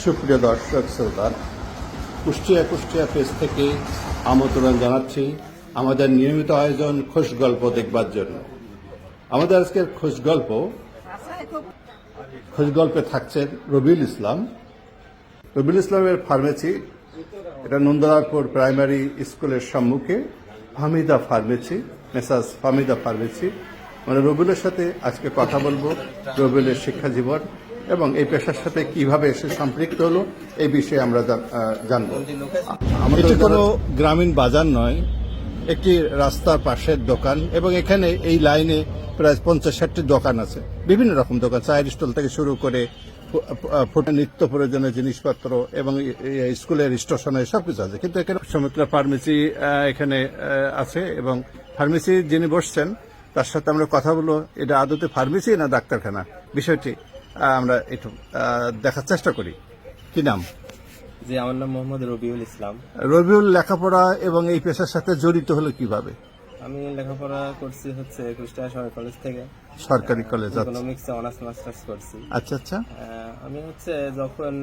সুপ্রিয় দর্শক শ্রোতা, কুষ্টিয়া পেজ থেকে আমন্ত্রণ জানাচ্ছি আমাদের নিয়মিত আয়োজন খোশ গল্প দেখবার জন্য। আমাদের আজকের খোশ গল্পে থাকছেন রবিউল ইসলাম। রবিউল ইসলামের ফার্মেসি, এটা নন্দলালপুর প্রাইমারি স্কুলের সম্মুখে ফাহমিদা ফার্মেসি, মেসাজ ফাহমিদা ফার্মেসি। মানে রবিউলের সাথে আজকে কথা বলবো, রবিউলের শিক্ষা জীবন এবং এই পেশার সাথে কিভাবে এসে সম্পৃক্ত হলো এই বিষয়ে আমরা জানবো। এটি কোনো গ্রামীণ বাজার নয়, একটি রাস্তার পাশের দোকান এবং এখানে এই লাইনে প্রায় 50-60টি দোকান আছে, বিভিন্ন রকম দোকান, চায়ের স্টল থেকে শুরু করে নিত্য প্রয়োজনীয় জিনিসপত্র এবং স্কুলের স্টেশনারি সবকিছু আছে। কিন্তু এখানে সমুদ্র ফার্মেসি এখানে আছে এবং ফার্মেসি যিনি বসছেন তার সাথে আমরা কথা বলবো, এটা আদতে ফার্মেসি না ডাক্তারখানা, বিষয়টি আমরা একটু দেখার চেষ্টা করি। কি নাম? জি, আমার নাম মোহাম্মদ রবিউল ইসলাম। রবিউল লেখাপড়া এবং এই পেশার সাথে জড়িত হলো কিভাবে? আমি লেখাপড়া করছি কুষ্টিয়া সরকারি কলেজ থেকে, সরকারি কলেজ। ইকোনমিক্সে অনার্স মাস্টার্স করছি। আচ্ছা আচ্ছা। আমি যখন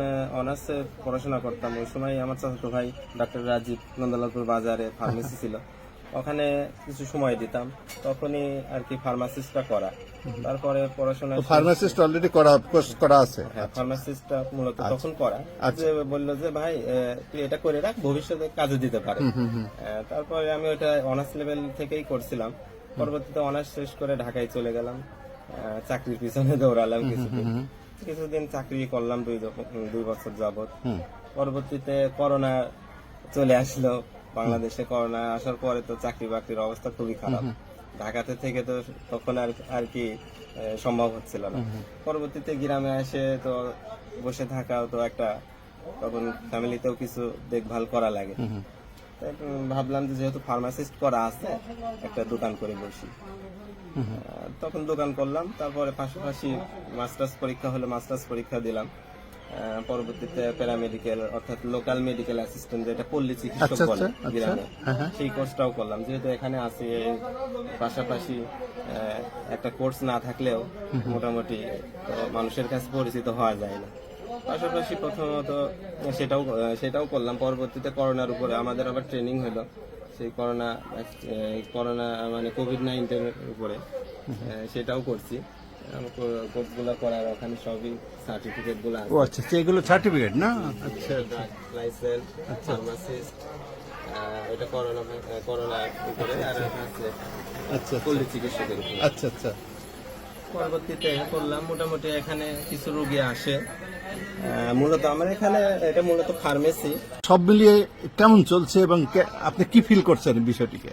অনার্সে পড়াশোনা করতাম ওই সময় আমার চাচাতো ভাই ডক্টর রাজীব নন্দলালপুর বাজারে ফার্মেসি ছিল, ওখানে কিছু সময় দিতাম, তখনই আর কি ফার্মাসিস্টটা করা। তারপরে পড়াশোনা ফার্মাসিস্ট অলরেডি করা আছে। হ্যাঁ, ফার্মাসিস্টটা মূলত তখন করা। বললো যে ভাই তুই এটা করে রাখ, ভবিষ্যতে কাজে দিতে পারে। তারপরে আমি ওটা অনার্স লেভেল থেকেই করছিলাম। পরবর্তীতে অনার্স শেষ করে ঢাকায় চলে গেলাম, চাকরির পিছনে দৌড়ালাম। কিছুদিন চাকরি করলাম 2 বছর যাবত। পরবর্তীতে করোনা চলে আসলো বাংলাদেশে। করোনা আসার পরে তো চাকরি বাকরির অবস্থা খুবই খারাপ। ঢাকাতে থেকে তো তখন আর কি সম্ভব হচ্ছিল না। পরবর্তীতে গ্রামে এসে তো বসে থাকাও তো একটা, তখন ফ্যামিলিতেও কিছু দেখভাল করা লাগে। ভাবলাম যে যেহেতু ফার্মাসিস্ট করা আছে, একটা দোকান করে বসি। তখন দোকান করলাম। তারপরে পাশাপাশি মাস্টার্স পরীক্ষা হলে মাস্টার্স পরীক্ষা দিলাম। পরবর্তীতে প্যারামেডিক্যাল অর্থাৎ লোকাল মেডিকেল অ্যাসিস্ট্যান্ট, যেটা পল্লী চিকিৎসক বলে গ্রামে, সেই কোর্সটাও করলাম। যেহেতু এখানে আছি, পাশাপাশি একটা কোর্স না থাকলেও মোটামুটি মানুষের কাছে পরিচিত হওয়া যায় না। পাশাপাশি প্রথমত সেটাও করলাম। পরবর্তীতে করোনার উপরে আমাদের আবার ট্রেনিং হলো, সেই করোনা মানে কোভিড-19 উপরে, সেটাও করছি। কোর্সগুলো করার ওখানে সবই সার্টিফিকেট গুলো আছে। ও আচ্ছা, এগুলো সার্টিফিকেট না? আচ্ছা, লাইসেন্স, ফার্মাসিস্ট, এটা করোনা উপরে, আর আছে আচ্ছা পল্লী চিকিৎসকের উপরে। আচ্ছা আচ্ছা। পরবর্তীতে করলাম, মোটামুটি এখানে কিছু রোগী আসে। মূলত আমার এখানে এটা মূলত ফার্মেসি। সব মিলিয়ে কেমন চলছে এবং আপনি কি ফিল করছেন বিষয়টিকে?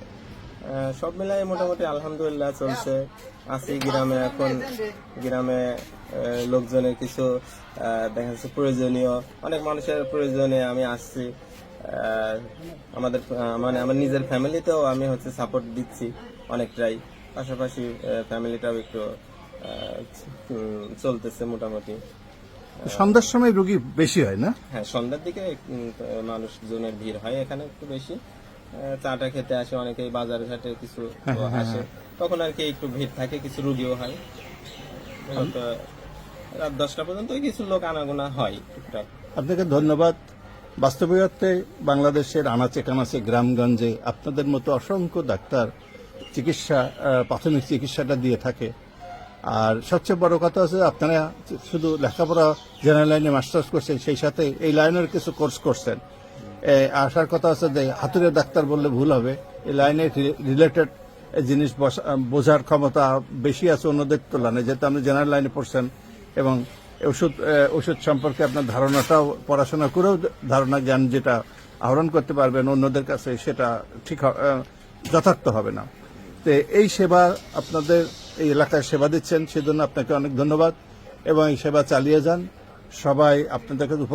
সব মিলাই মোটামুটি আলহামদুলিল্লাহ চলছে। আছি গ্রামে, এখন গ্রামে লোকজনের কিছু দেখা যাচ্ছে প্রয়োজনীয়, অনেক মানুষের প্রয়োজনে আমি আসছি। আমার নিজের ফ্যামিলিতেও আমি সাপোর্ট দিচ্ছি অনেকটাই। পাশাপাশি ফ্যামিলিটাও একটু চলতেছে মোটামুটি। সন্ধ্যার সময় রোগী বেশি হয় না? হ্যাঁ, সন্ধ্যার দিকে মানুষজনের ভিড় হয় এখানে একটু বেশি। চাটা খেতে আসে অনেকেই, বাজার ঘাটে কিছু আসে, তখন আর কি একটু ভিড় থাকে, কিছু রুগীও হয়। রাত 10টা পর্যন্ত কিছু লোক আনাগোনা হয় টুকটাক। আপনাকে ধন্যবাদ। বাস্তবিকতে বাংলাদেশের আনাচে কানাচে গ্রামগঞ্জে আপনাদের মতো অসংখ্য ডাক্তার প্রাথমিক চিকিৎসাটা দিয়ে থাকে। আর সবচেয়ে বড় কথা হচ্ছে আপনারা শুধু লেখাপড়া জেনারেল লাইনে মাস্টার্স করছেন, সেই সাথে এই লাইনের কিছু কোর্স করছেন। আসার কথা হচ্ছে যে হাতুড়ে ডাক্তার বললে ভুল হবে, এই লাইনে রিলেটেড জিনিস বোঝার ক্ষমতা বেশি আছে অন্যদের তুলনায়, যেহেতু আপনি জেনারেল লাইনে পড়ছেন এবং ওষুধ সম্পর্কে আপনার ধারণাটাও পড়াশোনা করেও ধারণা জ্ঞান যেটা আহরণ করতে পারবেন অন্যদের কাছে, সেটা ঠিক যথার্থ হবে না। তো এই সেবা আপনাদের এই এলাকায় সেবা দিচ্ছেন, সেজন্য আপনাকে অনেক ধন্যবাদ এবং এই সেবা চালিয়ে যান। সবাই আপনাদের কাছে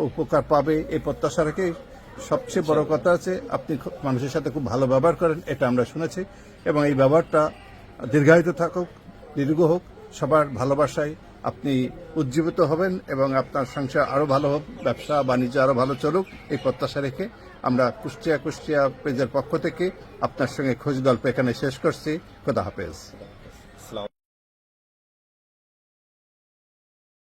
উপকার পাবে এই প্রত্যাশা রেখে। সবচেয়ে বড় কথা আছে, আপনি মানুষের সাথে খুব ভালো ব্যবহার করেন, এটা আমরা শুনেছি এবং এই ব্যবহারটা দীর্ঘায়িত থাকুক, দীর্ঘ হোক। সবার ভালোবাসায় আপনি উজ্জীবিত হবেন এবং আপনার সংসার আরো ভালো হোক, ব্যবসা বাণিজ্য আরো ভালো চলুক, এই প্রত্যাশা রেখে আমরা কুষ্টিয়া পেজের পক্ষ থেকে আপনার সঙ্গে খোঁজ গল্প এখানে শেষ করছি। খোদা হাফেজ।